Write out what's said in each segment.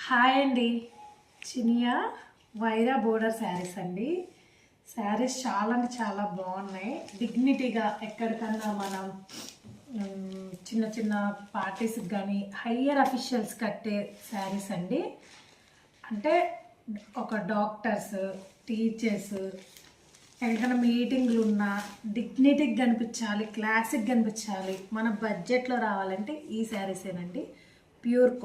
Hi అండి. Chiniya Wyra border saris అండి. శారీస్ చాలా అంటే చాలా బాగున్నాయి. డిగ్నిటీగా ఎక్కడికన్నా మనం చిన్న చిన్న పార్టీస్కి కానీ హయ్యర్ అఫీషియల్స్ కట్టే శారీస్ అండి. అంటే ఒక డాక్టర్స్, టీచర్స్ ఎక్కడికైనా మీటింగ్లు ఉన్నా డిగ్నిటీగా కనిపించాలి, క్లాసిక్ కనిపించాలి, మన బడ్జెట్లో రావాలంటే ఈ శారీసేనండి. ప్యూర్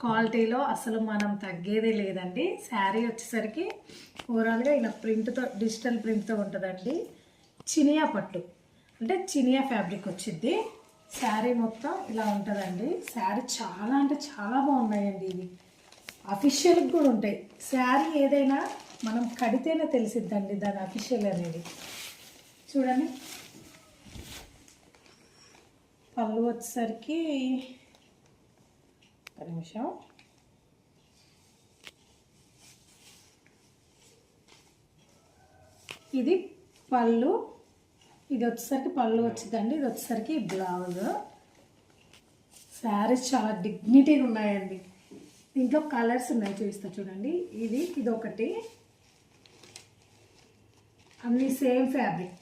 క్వాలిటీలో అసలు మనం తగ్గేదే లేదండి. శారీ వచ్చేసరికి ఓవరాల్గా ఇలా ప్రింట్తో, డిజిటల్ ప్రింట్తో ఉంటుందండి. చినియా పట్టు అంటే చినియా ఫ్యాబ్రిక్ వచ్చింది. శారీ మొత్తం ఇలా ఉంటుందండి. శారీ చాలా అంటే చాలా బాగున్నాయండి. ఇవి అఫీషియల్కి కూడా ఉంటాయి. శారీ ఏదైనా మనం కడితేనే తెలిసిద్దండి దాని అఫీషియల్ అనేది. చూడండి, పళ్ళు వచ్చేసరికి నిమిషం, ఇది పళ్ళు, ఇది వచ్చేసరికి పళ్ళు వచ్చిందండి. ఇది వచ్చేసరికి బ్లౌజ్. శారీస్ చాలా డిగ్నిటీగా ఉన్నాయండి. దీంట్లో కలర్స్ ఉన్నాయి, చూపిస్తా చూడండి. ఇది ఒకటి, అన్నీ సేమ్ ఫ్యాబ్రిక్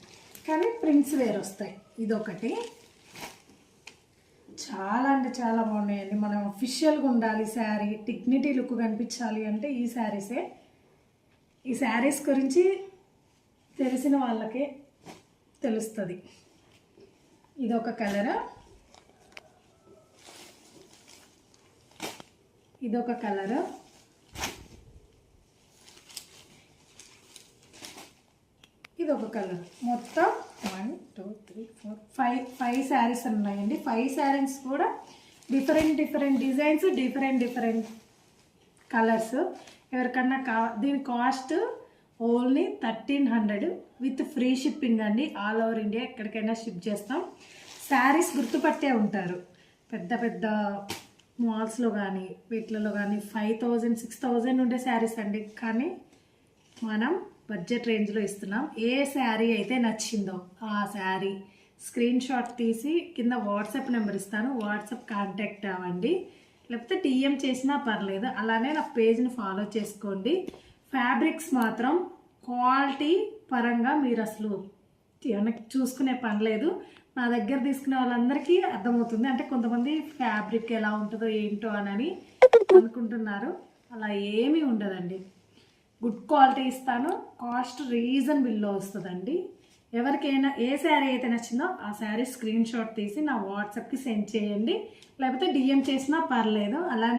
కానీ ప్రింట్స్ వేరు వస్తాయి. ఇదొకటి. చాలా అంటే చాలా బాగున్నాయండి. మనం అఫీషియల్గా ఉండాలి, శారీ డిగ్నిటీ లుక్ కనిపించాలి అంటే ఈ శారీసే. ఈ శారీస్ గురించి తెలిసిన వాళ్ళకే తెలుస్తుంది. ఇదొక కలర్, ఇదొక కలర్, ఇదొక కలర్. మొత్తం 1 2 3 4 5 శారీస్ ఉన్నాయండి. 5 శారీస్ కూడా డిఫరెంట్ డిజైన్స్, డిఫరెంట్ కలర్స్. ఎవరికన్నా దీని cost only 1300 with free shipping అండి. ఆల్ ఓవర్ ఇండియా ఎక్కడికైనా షిప్ చేస్తాం. శారీస్ గుర్తుపట్టే ఉంటారు. పెద్ద మాల్స్లో కానీ వీటిలలో కానీ 5000 6000 ఉండే శారీస్ అండి. కానీ మనం బడ్జెట్ రేంజ్లో ఇస్తున్నాం. ఏ శారీ అయితే నచ్చిందో ఆ శారీ స్క్రీన్ షాట్ తీసి కింద వాట్సాప్ నెంబర్ ఇస్తాను, వాట్సాప్ కాంటాక్ట్ అవ్వండి. లేకపోతే డిఎం చేసినా పర్లేదు. అలానే నా పేజ్ని ఫాలో చేసుకోండి. ఫ్యాబ్రిక్స్ మాత్రం క్వాలిటీ పరంగా మీరు అసలు చూసుకునే పని లేదు. నా దగ్గర తీసుకునే వాళ్ళందరికీ అర్థమవుతుంది. అంటే కొంతమంది ఫ్యాబ్రిక్ ఎలా ఉంటుందో ఏంటో అని అనుకుంటున్నారు. అలా ఏమీ ఉండదండి. గుడ్ క్వాలిటీ ఇస్తాను. కాస్ట్ రీజనబుల్లో వస్తుందండి. ఎవరికైనా ఏ శారీ అయితే నచ్చిందో ఆ శారీ స్క్రీన్ షాట్ తీసి నా వాట్సాప్కి సెండ్ చేయండి. లేకపోతే డిఎం చేసినా పర్లేదు. అలానే